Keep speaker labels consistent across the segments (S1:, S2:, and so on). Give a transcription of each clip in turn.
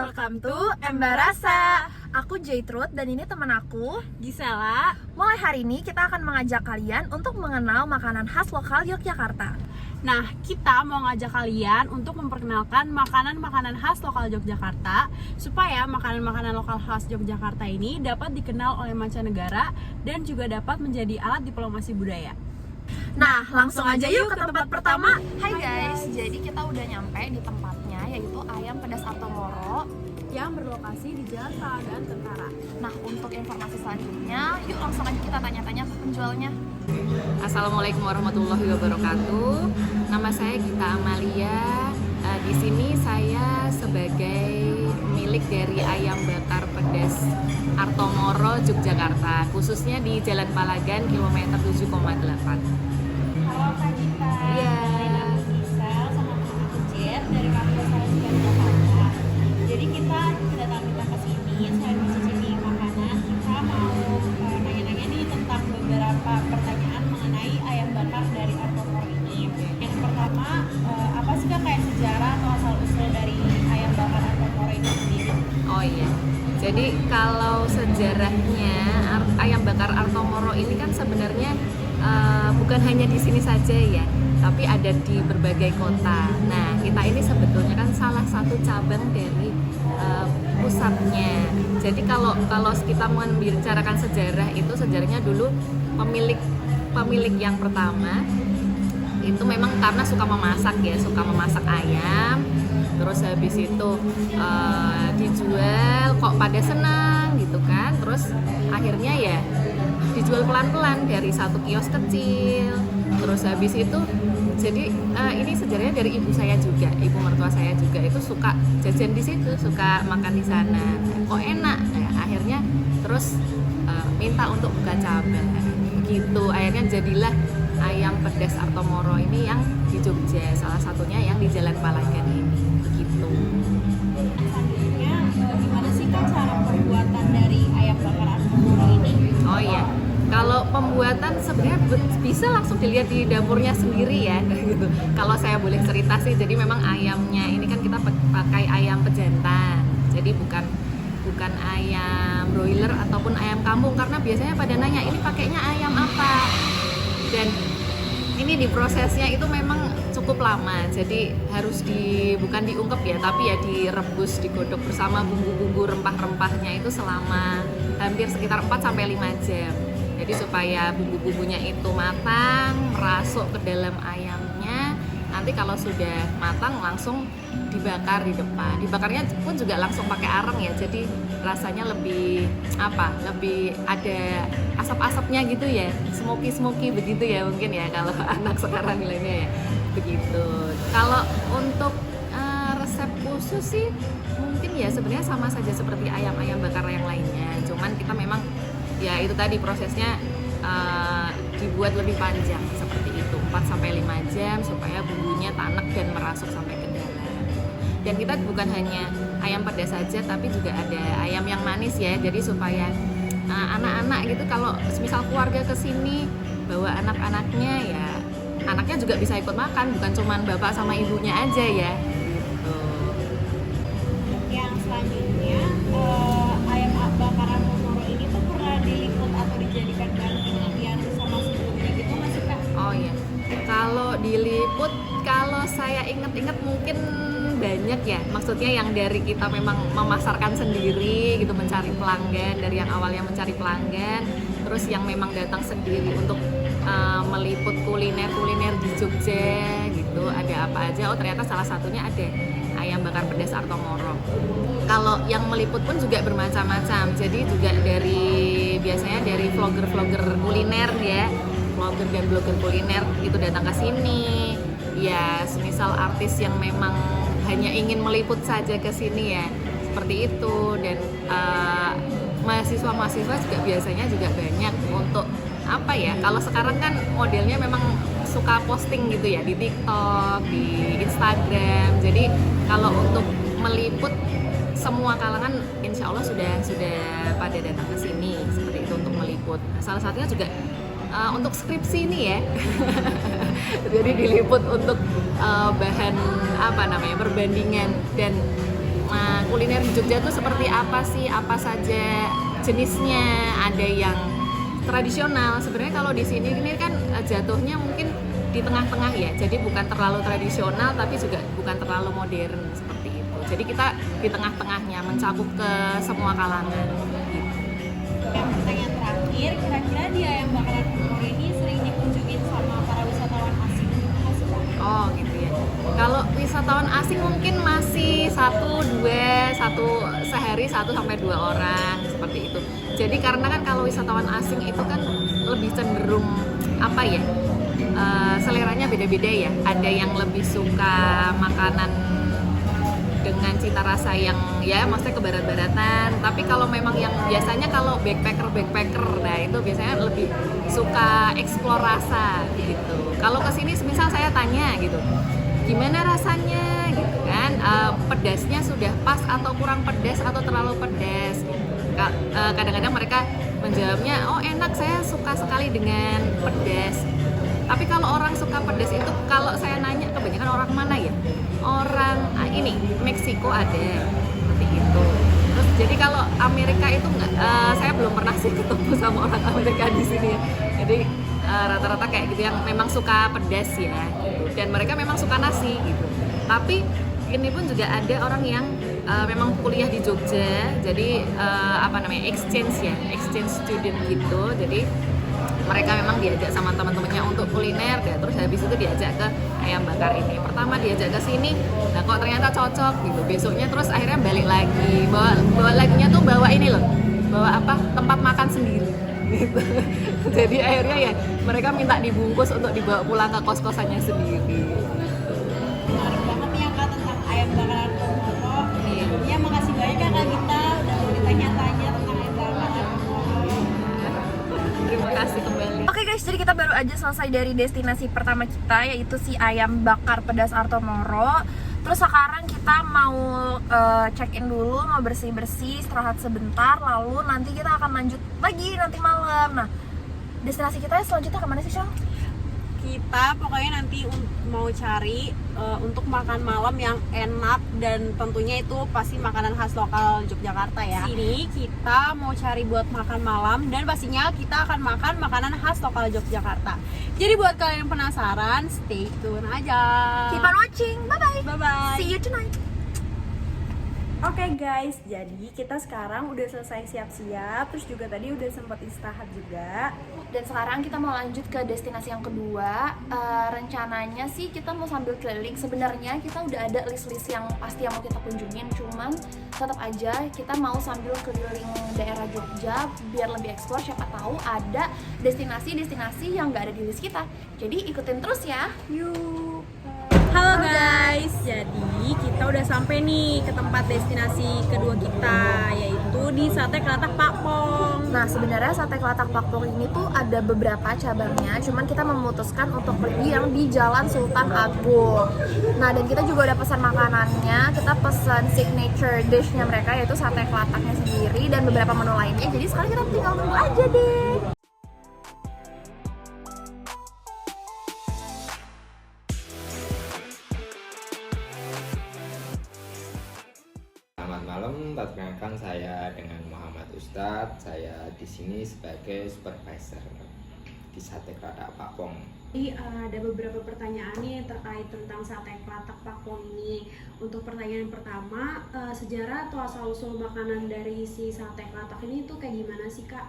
S1: welcome to Embarasa. Aku Jaytrud dan ini teman aku
S2: Gisela.
S1: Mulai hari ini kita akan mengajak kalian untuk mengenal makanan khas lokal Yogyakarta.
S2: Nah, kita mau ngajak kalian untuk memperkenalkan makanan-makanan khas lokal Yogyakarta supaya makanan-makanan lokal khas Yogyakarta ini dapat dikenal oleh mancanegara dan juga dapat menjadi alat diplomasi budaya.
S1: Nah, langsung aja yuk ke tempat pertama. Hai guys, jadi kita udah nyampe di tempatnya, yaitu Ayam Pedas Artomoro
S2: yang berlokasi di Jalan Palagan Tentara.
S1: Nah, untuk informasi selanjutnya, yuk langsung aja kita tanya-tanya ke penjualnya.
S3: Assalamualaikum warahmatullahi wabarakatuh. Nama saya Gita Amalia. Di sini saya sebagai pemilik dari Ayam Bakar Pedas Artomoro Yogyakarta, khususnya di Jalan Palagan kilometer 7,8.
S4: Halo Kak Gita,
S3: Iya.
S4: Nama Gisel sama aku Jet dari Kampus Salatiga Jakarta. Jadi kita kedatangan kita ke sini, selain mencicipi makanan, kita mau nanya-nanya nih tentang beberapa pertanyaan mengenai ayam bakar dari Artomoro ini. Yang pertama, apa sih Kak kayak sejarah atau asal usul dari ayam bakar Artomoro ini sendiri?
S3: Oh iya. Jadi kalau sejarahnya Ayam Bakar Artomoro ini kan sebenarnya bukan hanya di sini saja ya, tapi ada di berbagai kota. Nah, kita ini sebetulnya kan salah satu cabang dari pusatnya. Jadi kalau kita membicarakan sejarah itu, sejarahnya dulu pemilik yang pertama itu memang karena suka memasak ayam. Terus habis itu dijual, kok pada senang gitu kan. Terus akhirnya ya dijual pelan-pelan dari satu kios kecil. Terus habis itu jadi ini sejarahnya dari ibu saya juga, ibu mertua saya juga itu suka jajan di situ, suka makan di sana. Kok enak, ya, akhirnya terus minta untuk buka cabang. Begitu, akhirnya jadilah Ayam Pedas Artomoro ini yang di Jogja, salah satunya yang di Jalan Palagan ini. Begitu.
S4: Selanjutnya, gimana sih Kak cara pembuatan dari ayam bakar Artomoro ini?
S3: Oh iya, kalau pembuatan sebenarnya bisa langsung dilihat di dapurnya sendiri ya. Gitu. Kalau saya boleh cerita sih, jadi memang ayamnya ini kan kita pakai ayam pejantan, jadi bukan ayam broiler ataupun ayam kampung, karena biasanya pada nanya ini pakainya ayam apa. Dan ini di prosesnya itu memang cukup lama, jadi harus bukan diungkep ya, tapi ya direbus, digodok bersama bumbu-bumbu rempah-rempahnya itu selama hampir sekitar 4-5 jam. Jadi supaya bumbu-bumbunya itu matang, merasuk ke dalam ayamnya. Nanti kalau sudah matang langsung dibakar di depan. Dibakarnya pun juga langsung pakai arang ya, jadi rasanya lebih ada asap-asapnya gitu ya, smoky begitu ya mungkin ya kalau anak sekarang bilangnya ya begitu. Kalau untuk resep khusus sih mungkin ya sebenarnya sama saja seperti ayam bakar yang lainnya, cuman kita memang ya itu tadi prosesnya dibuat lebih panjang seperti itu, 4-5 jam supaya bumbunya tanek dan merasuk sampai ke dalam. Dan kita bukan hanya ayam pedas saja, tapi juga ada ayam yang manis ya, jadi supaya anak-anak gitu, kalau misal keluarga kesini bawa anak-anaknya ya, anaknya juga bisa ikut makan, bukan cuma bapak sama ibunya aja ya gitu.
S4: Yang selanjutnya, ayam bakar Artomoro ini tuh pernah diliput atau dijadikan bahan penelitian sama sebelumnya gitu nggak sih Kak?
S3: Oh iya, kalau diliput, kalau saya inget-inget mungkin banyak ya, maksudnya yang dari kita memang memasarkan sendiri gitu, mencari pelanggan, dari yang awalnya mencari pelanggan, terus yang memang datang sendiri untuk meliput kuliner di Jogja gitu, ada apa aja. Oh ternyata salah satunya ada Ayam Bakar Pedas Artomoro. Kalau yang meliput pun juga bermacam-macam, jadi juga biasanya dari vlogger kuliner ya, vlogger dan blogger kuliner itu datang ke sini. Ya, semisal artis yang memang hanya ingin meliput saja ke sini ya, seperti itu. Dan mahasiswa juga biasanya juga banyak untuk apa ya, kalau sekarang kan modelnya memang suka posting gitu ya di TikTok, di Instagram. Jadi kalau untuk meliput semua kalangan insya Allah sudah pada datang ke sini seperti itu untuk meliput. Salah satunya juga untuk skripsi ini ya. Jadi diliput untuk bahan perbandingan dan kuliner di Jogja tuh seperti apa sih, apa saja jenisnya. Ada yang tradisional. Sebenarnya kalau di sini ini kan jatuhnya mungkin di tengah-tengah ya. Jadi bukan terlalu tradisional tapi juga bukan terlalu modern seperti itu. Jadi kita di tengah-tengahnya, mencakup ke semua kalangan.
S4: Yang pertanyaan terakhir, kira-kira di Ayam Bakaran Moro ini sering dikunjungin sama para wisatawan asing nggak sih, Kak?
S3: Oh gitu ya. Kalau wisatawan asing mungkin masih sehari 1 sampai 2 orang seperti itu. Jadi karena kan kalau wisatawan asing itu kan lebih cenderung apa ya? Seleranya beda-beda ya. Ada yang lebih suka makanan dengan cita rasa yang ya maksudnya ke barat-baratan. Tapi kalau memang yang biasanya kalau backpacker, nah itu biasanya lebih suka explore rasa gitu. Kalau kesini misal saya tanya gitu, gimana rasanya gitu kan, pedasnya sudah pas atau kurang pedas atau terlalu pedas. Kadang-kadang mereka menjawabnya, oh enak, saya suka sekali dengan pedas. Tapi kalau orang suka pedas itu, kalau saya nanya kebanyakan orang mana ya? Orang ini Meksiko ada seperti itu. Terus jadi kalau Amerika itu nggak, saya belum pernah sih ketemu sama orang Amerika di sini. Jadi rata-rata kayak gitu yang memang suka pedas ya. Gitu. Dan mereka memang suka nasi gitu. Tapi ini pun juga ada orang yang memang kuliah di Jogja. Jadi exchange student gitu. Jadi mereka memang diajak sama teman-temannya untuk kuliner dan terus habis itu diajak ke ayam bakar ini. Pertama diajak ke sini, nah kok ternyata cocok gitu. Besoknya terus akhirnya balik lagi. Bawa laginya tuh bawa ini loh. Bawa tempat makan sendiri gitu. Jadi akhirnya ya mereka minta dibungkus untuk dibawa pulang ke kos-kosannya sendiri.
S4: Menarik banget nih ya, Kak, tentang Ayam Bakaran Moro.
S3: Iya.
S4: Ya, makasih banyak ya, Kak Gita udah mau ditanya-tanya tentang Ayam Bakaran Moro.
S3: Terima kasih kembali.
S1: Oke guys, jadi kita baru aja selesai dari destinasi pertama kita, yaitu si Ayam Bakar Pedas Arto Moro. Terus sekarang kita mau check-in dulu, mau bersih-bersih, istirahat sebentar, lalu nanti kita akan lanjut lagi nanti malam. Nah, destinasi kita selanjutnya kemana sih, Syang?
S2: Kita pokoknya nanti mau cari untuk makan malam yang enak dan tentunya itu pasti makanan khas lokal Yogyakarta ya. Sini kita mau cari buat makan malam dan pastinya kita akan makan makanan khas lokal Yogyakarta. Jadi buat kalian yang penasaran, stay tune aja.
S1: Keep on watching, bye-bye.
S2: Bye-bye.
S1: See you tonight.
S2: Oke guys, jadi kita sekarang udah selesai siap-siap, terus juga tadi udah sempat istirahat juga.
S1: Dan sekarang kita mau lanjut ke destinasi yang kedua. Rencananya sih kita mau sambil keliling. Sebenarnya kita udah ada list-list yang pasti yang mau kita kunjungin, cuman tetap aja kita mau sambil keliling daerah Jogja biar lebih explore. Siapa tahu ada destinasi-destinasi yang nggak ada di list kita. Jadi ikutin terus ya.
S2: Yuk. Halo guys, jadi kita udah sampai nih ke tempat destinasi kedua kita, yaitu di Sate Kelatak Pak Pong.
S1: Nah, sebenarnya Sate Kelatak Pak Pong ini tuh ada beberapa cabangnya, cuman kita memutuskan untuk pergi yang di Jalan Sultan Agung. Nah, dan kita juga udah pesan makanannya, kita pesan signature dish-nya mereka, yaitu sate kelataknya sendiri dan beberapa menu lainnya. Jadi sekarang kita tinggal tunggu aja deh.
S5: Selamat malam, perkenalkan saya dengan Muhammad Ustadz. Saya di sini sebagai supervisor di Sate Kelatak Pak Pong.
S2: Jadi ada beberapa pertanyaan nih terkait tentang Sate Kelatak Pak Pong ini. Untuk pertanyaan pertama, sejarah atau asal-usul makanan dari si Sate Kelatak ini tuh kayak gimana sih, Kak?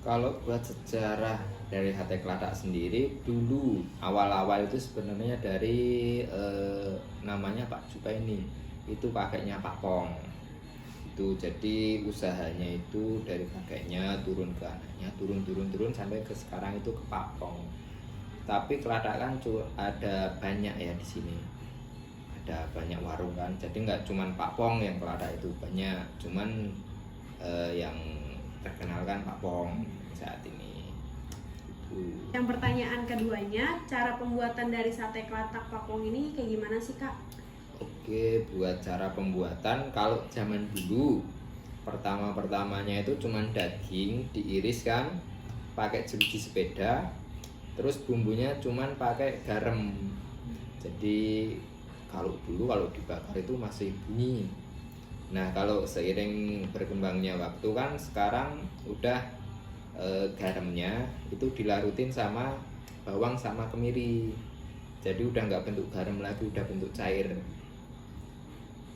S5: Kalau buat sejarah dari Sate Kelatak sendiri, dulu awal-awal itu sebenarnya dari namanya Pak Jupaini. Itu kakeknya Pak Pong. Itu jadi usahanya itu dari kakeknya turun ke anaknya, turun sampai ke sekarang itu ke Pak Pong. Tapi Kelatak kan ada banyak ya di sini. Ada banyak warung kan. Jadi nggak cuman Pak Pong yang Kelatak itu, banyak. Cuman yang terkenal kan Pak Pong saat ini. Itu.
S2: Yang pertanyaan keduanya, cara pembuatan dari Sate Kelatak Pak Pong ini kayak gimana sih, Kak?
S5: Oke, buat cara pembuatan, kalau zaman dulu pertama-pertamanya itu cuman daging diiris kan, pakai jeruji sepeda, terus bumbunya cuman pakai garam. Jadi kalau dulu kalau dibakar itu masih bunyi. Nah, kalau seiring berkembangnya waktu kan sekarang udah garamnya itu dilarutin sama bawang sama kemiri. Jadi udah nggak bentuk garam lagi, udah bentuk cair.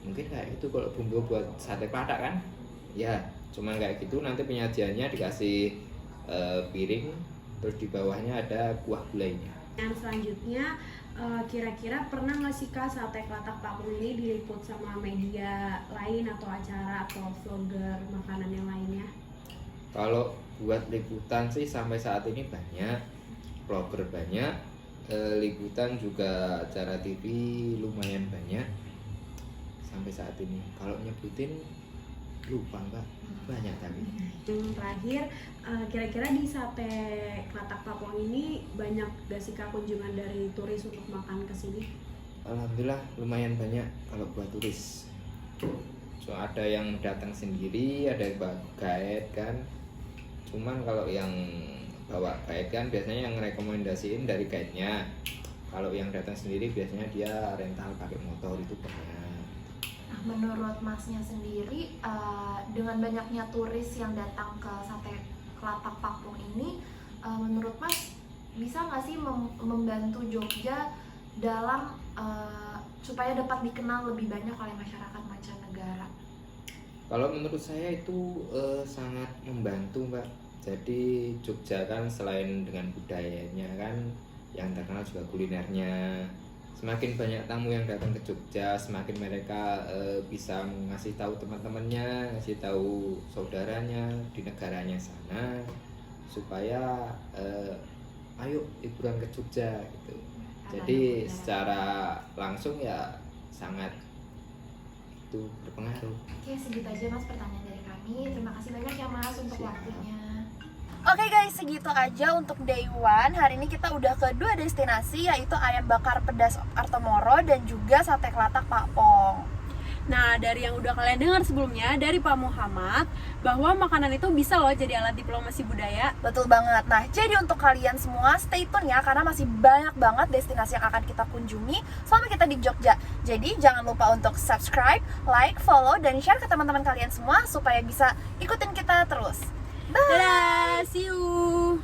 S5: Mungkin kayak itu kalau bumbu buat sate klatak kan? Ya, cuman kayak gitu. Nanti penyajiannya dikasih piring, terus di bawahnya ada kuah gulainya.
S2: Yang selanjutnya, kira-kira pernah nggak sih Kak sate klatak Pak Pung ini diliput sama media lain atau acara atau vlogger makanan yang lainnya?
S5: Kalau buat liputan sih sampai saat ini banyak, vlogger banyak, liputan juga acara TV lumayan banyak sampai saat ini. Kalau nyebutin lupa Mbak, banyak tapi.
S2: Yang terakhir, kira-kira di sate klatak Pak Pung ini banyak gak sih Kak kunjungan dari turis untuk makan ke sini?
S5: Alhamdulillah lumayan banyak kalau buat turis. So ada yang datang sendiri, ada yang bawa guide kan. Cuman kalau yang bawa guide kan biasanya yang rekomendasiin dari guide-nya. Kalau yang datang sendiri biasanya dia rental pakai motor itu banyak.
S1: Nah, menurut Masnya sendiri, dengan banyaknya turis yang datang ke sate klatak Pak Pung ini, menurut Mas bisa nggak sih membantu Jogja dalam supaya dapat dikenal lebih banyak oleh masyarakat mancanegara?
S5: Kalau menurut saya itu sangat membantu Mbak. Jadi Jogja kan selain dengan budayanya kan yang terkenal juga kulinernya. Semakin banyak tamu yang datang ke Jogja, semakin mereka bisa ngasih tahu teman-temannya, ngasih tahu saudaranya di negaranya sana, supaya ayo liburan ke Jogja gitu. Jadi secara langsung ya sangat itu berpengaruh.
S1: Oke, segitu aja Mas pertanyaan dari kami. Terima kasih banyak ya Mas untuk
S5: Siap.
S1: waktunya. Oke guys, segitu aja untuk day one. Hari ini kita udah ke 2 destinasi, yaitu ayam bakar pedas Artomoro dan juga sate klatak Pak Pong.
S2: Nah, dari yang udah kalian dengar sebelumnya dari Pak Muhammad, bahwa makanan itu bisa loh jadi alat diplomasi budaya.
S1: Betul banget. Nah, jadi untuk kalian semua stay tune ya, karena masih banyak banget destinasi yang akan kita kunjungi selama kita di Jogja. Jadi jangan lupa untuk subscribe, like, follow, dan share ke teman-teman kalian semua supaya bisa ikutin kita terus. Bye!
S2: Dadah, see you!